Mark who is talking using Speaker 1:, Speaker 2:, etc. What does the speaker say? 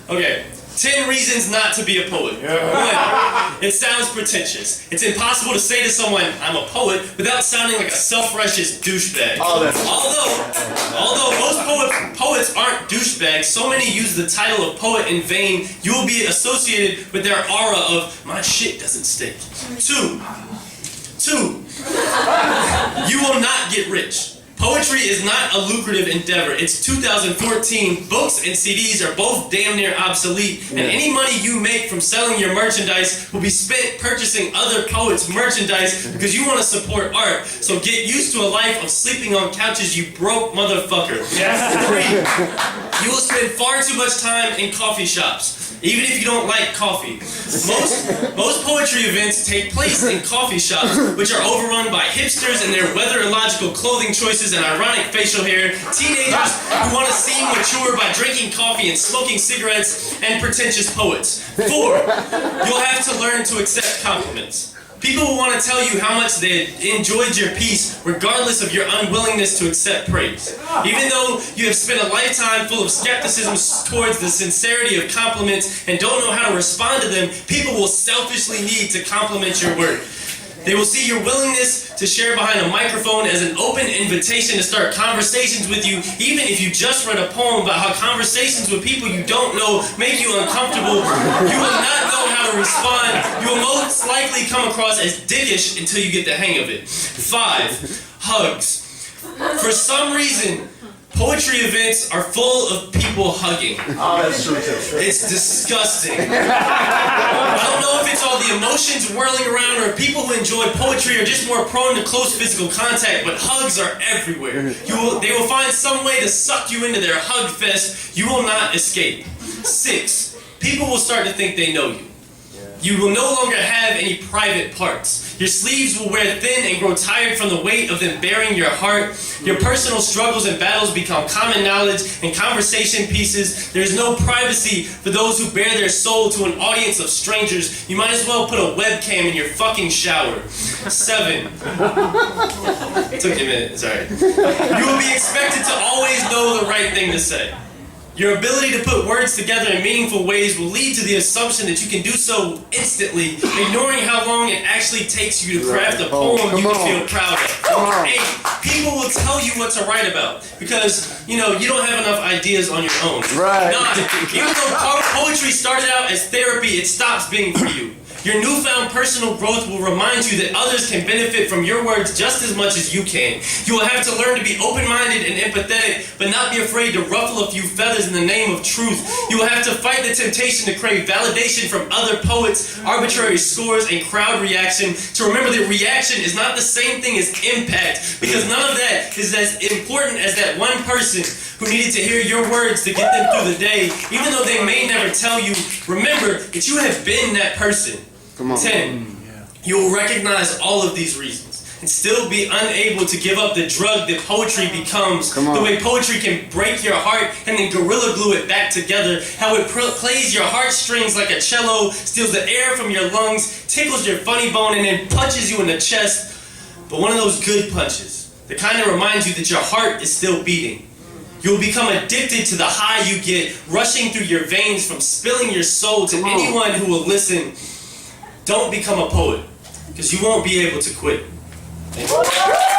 Speaker 1: Okay. 10 reasons not to be a poet. 1. It sounds pretentious. It's impossible to say to someone, I'm a poet, without sounding like a self-righteous douchebag. Although most poets aren't douchebags, so many use the title of poet in vain, you will be associated with their aura of, my shit doesn't stink. 2. You will not get rich. Poetry is not a lucrative endeavor. It's 2014. Books and CDs are both damn near obsolete, and any money you make from selling your merchandise will be spent purchasing other poets' merchandise because you want to support art. So get used to a life of sleeping on couches, you broke motherfucker. 3. You will spend far too much time in coffee shops, even if you don't like coffee. Most poetry events take place in coffee shops, which are overrun by hipsters and their weather-illogical clothing choices and ironic facial hair, teenagers who want to seem mature by drinking coffee and smoking cigarettes, and pretentious poets. 4. You'll have to learn to accept compliments. People will want to tell you how much they enjoyed your piece, regardless of your unwillingness to accept praise. Even though you have spent a lifetime full of skepticism towards the sincerity of compliments and don't know how to respond to them, people will selfishly need to compliment your work. They will see your willingness to share behind a microphone as an open invitation to start conversations with you, even if you just read a poem about how conversations with people you don't know make you uncomfortable. You will not know how to respond. You will most likely come across as dickish until you get the hang of it. 5. Hugs. For some reason, poetry events are full of people hugging.
Speaker 2: Oh, that's true too.
Speaker 1: It's disgusting. I don't know if it's all the emotions whirling around or if people who enjoy poetry are just more prone to close physical contact, but hugs are everywhere. They will find some way to suck you into their hug fest. You will not escape. 6. People will start to think they know you. You will no longer have any private parts. Your sleeves will wear thin and grow tired from the weight of them bearing your heart. Your personal struggles and battles become common knowledge and conversation pieces. There is no privacy for those who bare their soul to an audience of strangers. You might as well put a webcam in your fucking shower. 7. It took you a minute, sorry. You will be expected to always know the right thing to say. Your ability to put words together in meaningful ways will lead to the assumption that you can do so instantly, ignoring how long it actually takes you to craft a poem you can feel proud of. 8. People will tell you what to write about because, you don't have enough ideas on your own. 9. Even though poetry started out as therapy, it stops being for you. Your newfound personal growth will remind you that others can benefit from your words just as much as you can. You will have to learn to be open-minded and empathetic, but not be afraid to ruffle a few feathers in the name of truth. You will have to fight the temptation to crave validation from other poets, arbitrary scores, and crowd reaction, to remember that reaction is not the same thing as impact, because none of that is as important as that one person who needed to hear your words to get them through the day. Even though they may never tell you, remember that you have been that person. 10. You will recognize all of these reasons and still be unable to give up the drug that poetry becomes. The way poetry can break your heart and then gorilla glue it back together. How it plays your heartstrings like a cello, steals the air from your lungs, tickles your funny bone, and then punches you in the chest. But one of those good punches, the kind that reminds you that your heart is still beating. You will become addicted to the high you get, rushing through your veins from spilling your soul to anyone who will listen. Don't become a poet, because you won't be able to quit. Thank you.